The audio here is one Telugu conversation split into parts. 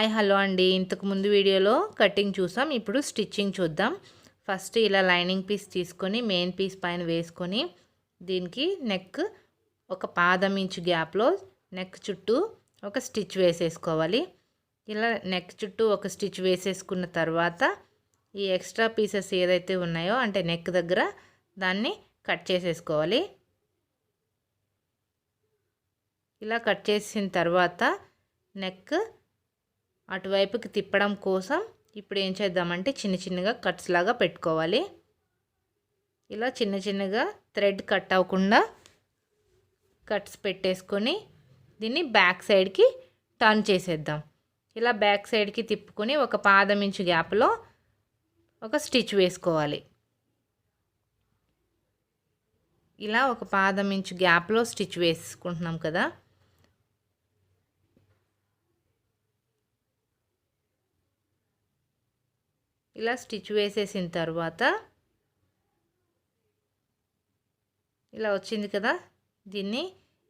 హాయ్ హలో అండి. ఇంతకు ముందు వీడియోలో కటింగ్ చూసాం. ఇప్పుడు స్టిచ్చింగ్ చూద్దాం. ఫస్ట్ ఇలా లైనింగ్ పీస్ తీసుకొని మెయిన్ పీస్ పైన వేసుకొని దీనికి నెక్ ఒక పాదం ఇంచు గ్యాప్లో నెక్ చుట్టూ ఒక స్టిచ్ వేసేసుకోవాలి. ఇలా నెక్ చుట్టూ ఒక స్టిచ్ వేసేసుకున్న తర్వాత ఈ ఎక్స్ట్రా పీసెస్ ఏదైతే ఉన్నాయో అంటే నెక్ దగ్గర దాన్ని కట్ చేసేసుకోవాలి. ఇలా కట్ చేసిన తర్వాత నెక్ అటువైపుకి తిప్పడం కోసం ఇప్పుడు ఏం చేద్దామంటే చిన్న చిన్నగా కట్స్ లాగా పెట్టుకోవాలి. ఇలా చిన్న చిన్నగా థ్రెడ్ కట్ అవ్వకుండా కట్స్ పెట్టేసుకొని దీన్ని బ్యాక్ సైడ్కి టర్న్ చేసేద్దాం. ఇలా బ్యాక్ సైడ్కి తిప్పుకొని ఒక పాదం ఇంచు గ్యాప్లో ఒక స్టిచ్ వేసుకోవాలి. ఇలా ఒక పాదం ఇంచు గ్యాప్లో స్టిచ్ వేసుకుంటున్నాం కదా. ఇలా స్టిచ్ వేసేసిన తర్వాత ఇలా వచ్చింది కదా, దీన్ని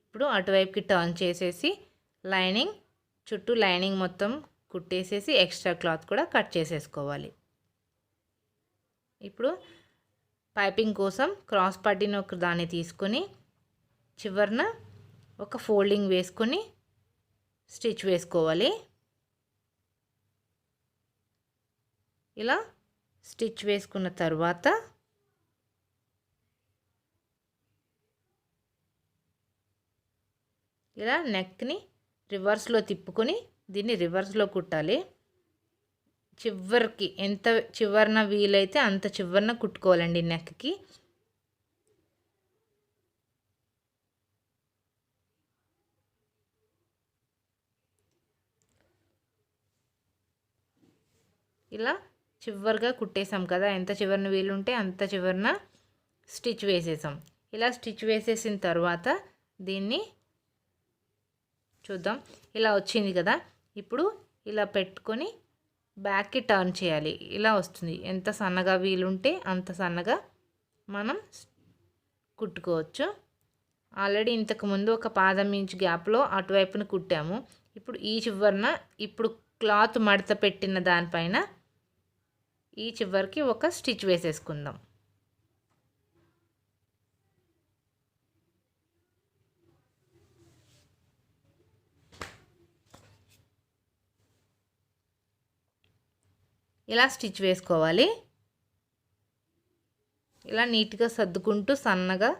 ఇప్పుడు అటువైపుకి టర్న్ చేసేసి లైనింగ్ చుట్టూ లైనింగ్ మొత్తం కుట్టేసేసి ఎక్స్ట్రా క్లాత్ కూడా కట్ చేసేసుకోవాలి. ఇప్పుడు పైపింగ్ కోసం క్రాస్ పట్టీని ఒక దాన్ని తీసుకొని చివరన ఒక ఫోల్డింగ్ వేసుకొని స్టిచ్ వేసుకోవాలి. ఇలా స్టిచ్ వేసుకున్న తర్వాత ఇలా నెక్ని రివర్స్లో తిప్పుకొని దీన్ని రివర్స్లో కుట్టాలి. చివరికి ఎంత చివరన వీలైతే అంత చివరన కుట్టుకోవాలండి నెక్కి. ఇలా చివరిగా కుట్టేసాం కదా, ఎంత చివరన వీలుంటే అంత చివరన స్టిచ్ వేసేసాం. ఇలా స్టిచ్ వేసేసిన తర్వాత దీన్ని చూద్దాం. ఇలా వచ్చింది కదా, ఇప్పుడు ఇలా పెట్టుకొని బ్యాక్కి టర్న్ చేయాలి. ఇలా వస్తుంది. ఎంత సన్నగా వీలుంటే అంత సన్నగా మనం కుట్టుకోవచ్చు. ఆల్రెడీ ఇంతకుముందు ఒక పాదం ఇంచు గ్యాప్లో అటువైపున కుట్టాము. ఇప్పుడు ఈ చివరన ఇప్పుడు క్లాత్ మడత పెట్టిన దానిపైన ఈ చివరికి ఒక స్టిచ్ వేసేసుకుందాం. ఇలా స్టిచ్ వేసుకోవాలి. ఇలా నీట్గా సర్దుకుంటూ సన్నగా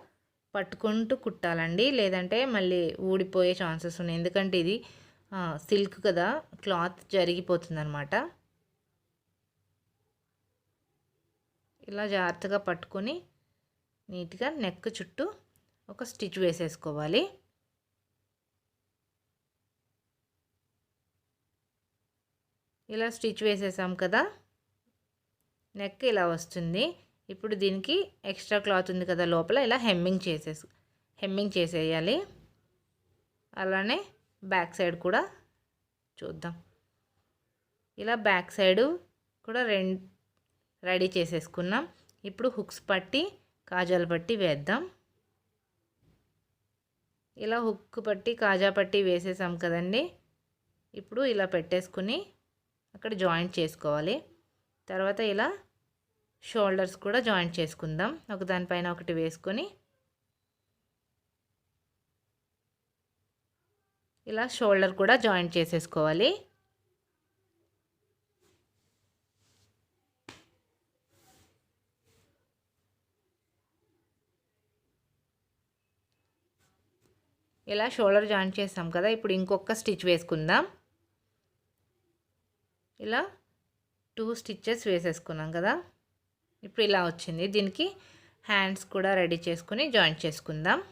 పట్టుకుంటూ కుట్టాలండి, లేదంటే మళ్ళీ ఊడిపోయే ఛాన్సెస్ ఉన్నాయి. ఎందుకంటే ఇది సిల్క్ కదా, క్లాత్ జరిగిపోతుంది అన్నమాట. ఇలా జాగ్రత్తగా పట్టుకొని నీట్గా నెక్ చుట్టూ ఒక స్టిచ్ వేసేసుకోవాలి. ఇలా స్టిచ్ వేసేసాం కదా, నెక్ ఇలా వస్తుంది. ఇప్పుడు దీనికి ఎక్స్ట్రా క్లాత్ ఉంది కదా లోపల, ఇలా హెమ్మింగ్ చేసేయాలి. అలానే బ్యాక్ సైడ్ కూడా చూద్దాం. ఇలా బ్యాక్ సైడు కూడా రెడీ చేసేసుకున్నాం. ఇప్పుడు హుక్స్ పట్టి కాజాల పట్టి వేద్దాం. ఇలా హుక్ పట్టి కాజా పట్టి వేసేసాం కదండి. ఇప్పుడు ఇలా పెట్టేసుకుని అక్కడ జాయింట్ చేసుకోవాలి. తర్వాత ఇలా షోల్డర్స్ కూడా జాయింట్ చేసుకుందాం. ఒక దానిపైన ఒకటి వేసుకొని ఇలా షోల్డర్ కూడా జాయింట్ చేసేసుకోవాలి. ఇలా షోల్డర్ జాయింట్ చేస్తాం కదా, ఇప్పుడు ఇంకొక స్టిచ్ వేసుకుందాం. ఇలా 2 స్టిచ్చెస్ వేసేసుకున్నాం కదా, ఇప్పుడు ఇలా వచ్చింది. దీనికి హ్యాండ్స్ కూడా రెడీ చేసుకుని జాయింట్ చేసుకుందాం.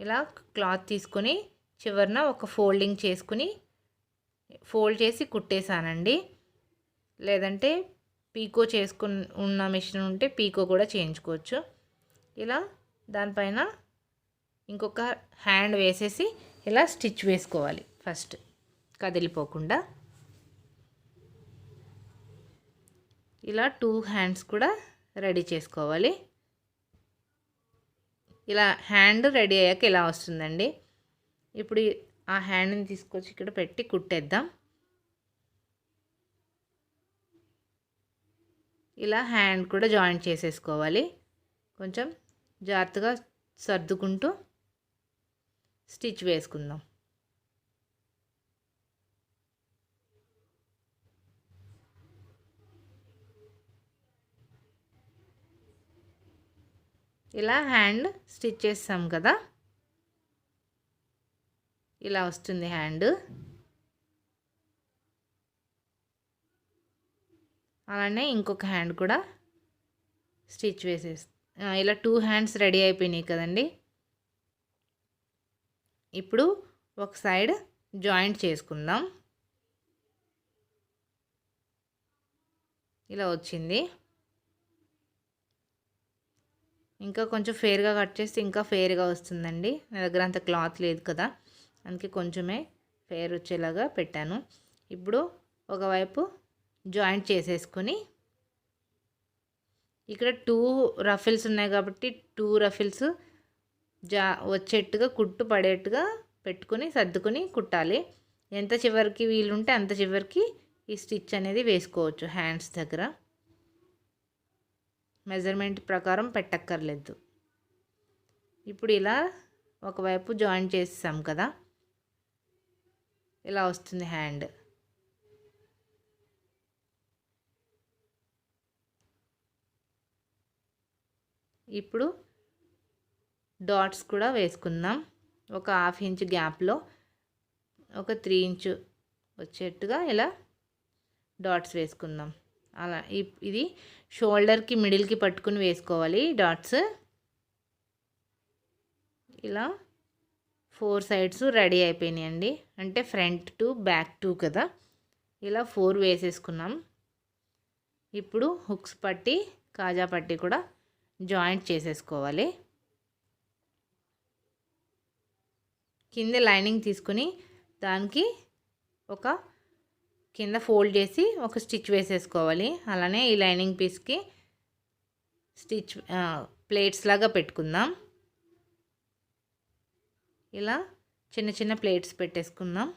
ఇలా క్లాత్ తీసుకొని చివరన ఒక ఫోల్డింగ్ చేసుకుని ఫోల్డ్ చేసి కుట్టేసానండి. లేదంటే పీకో చేసుకుని ఉన్న మిషన్ ఉంటే పీకో కూడా చేయించుకోవచ్చు. ఇలా దానిపైన ఇంకొక హ్యాండ్ వేసేసి ఇలా స్టిచ్ వేసుకోవాలి. ఫస్ట్ కదిలిపోకుండా ఇలా 2 హ్యాండ్స్ కూడా రెడీ చేసుకోవాలి. ఇలా హ్యాండ్ రెడీ అయ్యాక ఇలా వస్తుందండి. ఇప్పుడు ఆ హ్యాండ్ని తీసుకొచ్చి ఇక్కడ పెట్టి కుట్టేద్దాం. ఇలా హ్యాండ్ కూడా జాయింట్ చేసేసుకోవాలి. కొంచెం జాగ్రత్తగా సర్దుకుంటూ స్టిచ్ వేసుకుందాం. ఇలా హ్యాండ్ స్టిచ్ చేస్తాం కదా, ఇలా వస్తుంది హ్యాండ్. అలానే ఇంకొక హ్యాండ్ కూడా స్టిచ్ ఇలా 2 హ్యాండ్స్ రెడీ అయిపోయినాయి కదండి. ఇప్పుడు ఒక సైడ్ జాయింట్ చేసుకుందాం. ఇలా వచ్చింది. ఇంకా కొంచెం ఫేర్గా కట్ చేస్తే ఇంకా ఫేర్గా వస్తుందండి. నా దగ్గర అంత క్లాత్ లేదు కదా, అందుకే కొంచెమే ఫేర్ వచ్చేలాగా పెట్టాను. ఇప్పుడు ఒకవైపు జాయింట్ చేసేసుకొని ఇక్కడ 2 రఫిల్స్ ఉన్నాయి కాబట్టి 2 రఫిల్స్ వచ్చేట్టుగా కుట్టు పడేట్టుగా పెట్టుకొని సర్దుకొని కుట్టాలి. ఎంత చివరికి వీలుంటే అంత చివరికి ఈ స్టిచ్ అనేది వేసుకోవచ్చు. హ్యాండ్స్ దగ్గర మెజర్మెంట్ ప్రకారం పెట్టక్కర్లేదు. ఇప్పుడు ఇలా ఒకవైపు జాయిన్ చేసాం కదా, ఇలా వస్తుంది హ్యాండ్. ఇప్పుడు డాట్స్ కూడా వేసుకుందాం. ఒక 1/2 ఇంచ్ గ్యాప్లో ఒక 3 ఇంచ్ వచ్చేట్టుగా ఇలా డాట్స్ వేసుకుందాం. అలా ఇది షోల్డర్కి మిడిల్కి పట్టుకుని వేసుకోవాలి డాట్స్. ఇలా 4 సైడ్స్ రెడీ అయిపోయినాయండి. అంటే ఫ్రంట్ టు బ్యాక్ టు కదా, ఇలా 4 వేసేసుకున్నాం. ఇప్పుడు హుక్స్ పట్టి కాజా పట్టి కూడా జాయింట్ చేసేసుకోవాలి. కింద లైనింగ్ తీసుకుని దానికి ఒక కింద ఫోల్డ్ చేసి ఒక స్టిచ్ వేసేసుకోవాలి. అలానే ఈ లైనింగ్ పీస్కి స్టిచ్ ప్లేట్స్ లాగా పెట్టుకుందాం. ఇలా చిన్న చిన్న ప్లేట్స్ పెట్టేసుకుందాం.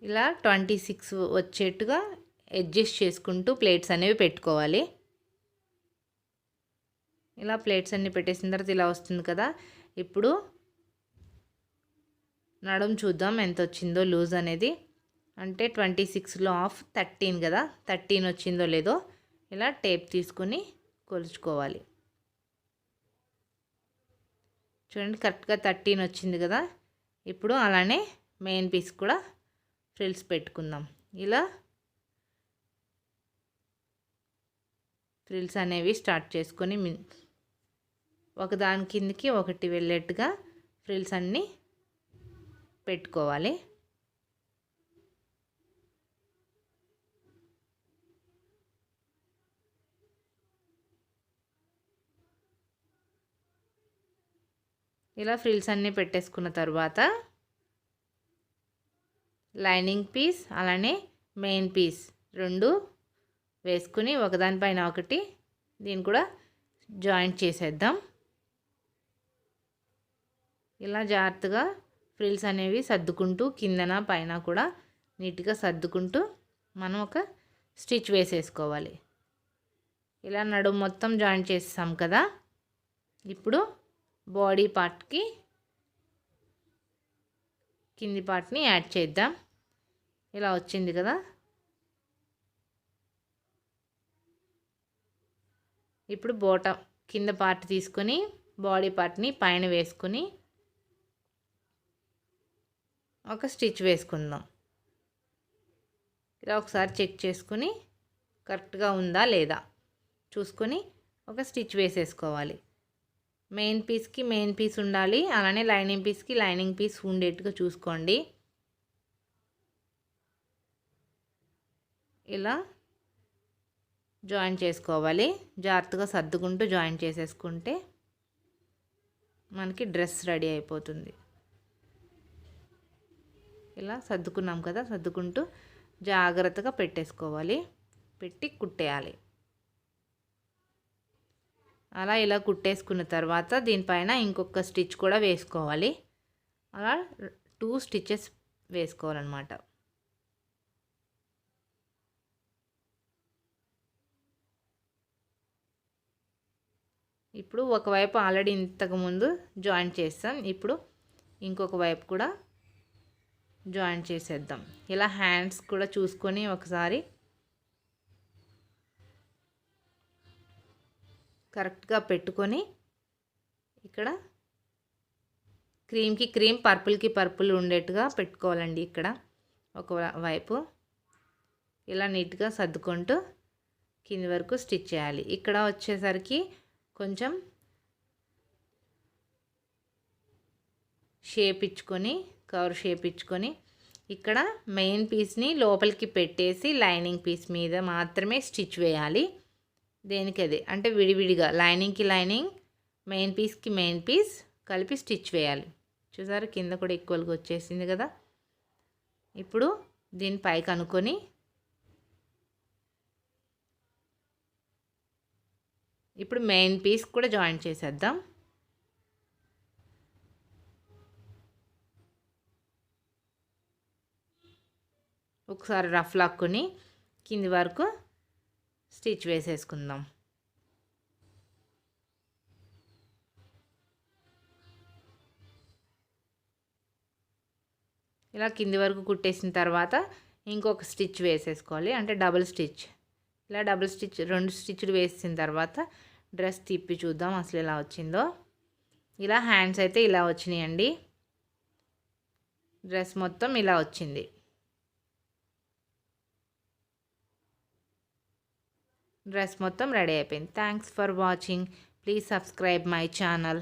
ఇలా 26 వచ్చేట్టుగా అడ్జస్ట్ చేసుకుంటూ ప్లేట్స్ అనేవి పెట్టుకోవాలి. ఇలా ప్లేట్స్ అన్నీ పెట్టేసిన తర్వాత ఇలా వస్తుంది కదా. ఇప్పుడు నడుము చూద్దాం ఎంత వచ్చిందో లూజ్ అనేది. అంటే 26లో ఆఫ్ 13 కదా, 13 వచ్చిందో లేదో ఇలా టేప్ తీసుకుని కొలుచుకోవాలి. చూడండి కరెక్ట్గా 13 వచ్చింది కదా. ఇప్పుడు అలానే మెయిన్ పీస్ కూడా ఫ్రిల్స్ పెట్టుకుందాం. ఇలా ఫ్రిల్స్ అనేవి స్టార్ట్ చేసుకొని ఒకదాని కిందకి ఒకటి వెళ్ళేట్టుగా ఫ్రిల్స్ అన్నీ పెట్టుకోవాలి. ఇలా ఫ్రిల్స్ అన్నీ పెట్టేసుకున్న తర్వాత లైనింగ్ పీస్ అలానే మెయిన్ పీస్ 2 వేసుకుని ఒకదానిపైన ఒకటి దీన్ని కూడా జాయింట్ చేసేద్దాం. ఇలా జాగ్రత్తగా ఫ్రిల్స్ అనేవి సర్దుకుంటూ కిందన పైన కూడా నీట్గా సర్దుకుంటూ మనం ఒక స్టిచ్ వేసేసుకోవాలి. ఇలా నడుము మొత్తం జాయింట్ చేసాం కదా. ఇప్పుడు బాడీ పార్ట్కి కింది పార్ట్ని యాడ్ చేద్దాం. ఇలా వచ్చింది కదా. ఇప్పుడు బాటమ్ కింద పార్ట్ తీసుకొని బాడీ పార్ట్ని పైన వేసుకొని ఒక స్టిచ్ వేసుకుందాం. ఇలా ఒకసారి చెక్ చేసుకుని కరెక్ట్గా ఉందా లేదా చూసుకొని ఒక స్టిచ్ వేసేసుకోవాలి. మెయిన్ పీస్కి మెయిన్ పీస్ ఉండాలి, అలానే లైనింగ్ పీస్కి లైనింగ్ పీస్ ఉండేట్టుగా చూసుకోండి. ఇలా జాయిన్ చేసుకోవాలి. జాగ్రత్తగా సర్దుకుంటూ జాయిన్ చేసేసుకుంటే మనకి డ్రెస్ రెడీ అయిపోతుంది. ఇలా సర్దుకున్నాం కదా, సర్దుకుంటూ జాగ్రత్తగా పెట్టేసుకోవాలి, పెట్టి కుట్టేయాలి. అలా ఇలా కుట్టేసుకున్న తర్వాత దీనిపైన ఇంకొక స్టిచ్ కూడా వేసుకోవాలి. అలా 2 స్టిచెస్ వేసుకోవాలన్నమాట. ఇప్పుడు ఒకవైపు ఆల్రెడీ ఇంతకుముందు జాయింట్ చేస్తాం. ఇప్పుడు ఇంకొక వైపు కూడా జాయింట్ చేసేద్దాం. ఇలా హ్యాండ్స్ కూడా చూసుకొని ఒకసారి కరెక్ట్గా పెట్టుకొని ఇక్కడ క్రీమ్కి క్రీమ్, పర్పుల్కి పర్పుల్ ఉండేట్టుగా పెట్టుకోవాలండి. ఇక్కడ ఒకవైపు ఇలా నీట్గా సర్దుకుంటూ కింది వరకు స్టిచ్ చేయాలి. ఇక్కడ వచ్చేసరికి కొంచెం షేప్ ఇచ్చుకొని, కవర్ షేప్ ఇచ్చుకొని ఇక్కడ మెయిన్ పీస్ని లోపలికి పెట్టేసి లైనింగ్ పీస్ మీద మాత్రమే స్టిచ్ వేయాలి. దేనికి అదే అంటే విడివిడిగా లైనింగ్కి లైనింగ్, మెయిన్ పీస్కి మెయిన్ పీస్ కలిపి స్టిచ్ వేయాలి. చూసారు కింద కూడా ఈక్వల్గా వచ్చేసింది కదా. ఇప్పుడు దీని పైకి అనుకొని ఇప్పుడు మెయిన్ పీస్ కూడా జాయిన్ చేసేద్దాం. ఒకసారి రఫ్ లాక్కుని కింది వరకు స్టిచ్ వేసేసుకుందాం. ఇలా కింది వరకు కుట్టేసిన తర్వాత ఇంకొక స్టిచ్ వేసేసుకోవాలి, అంటే డబుల్ స్టిచ్. ఇలా డబుల్ స్టిచ్ 2 స్టిచ్లు వేసిన తర్వాత డ్రెస్ తిప్పి చూద్దాం అసలు ఎలా వచ్చిందో. ఇలా హ్యాండ్స్ అయితే ఇలా వచ్చినాయండి. డ్రెస్ మొత్తం ఇలా వచ్చింది. డ్రెస్ మొత్తం రెడీ అయిపోయింది. Thanks for watching. Please subscribe my channel.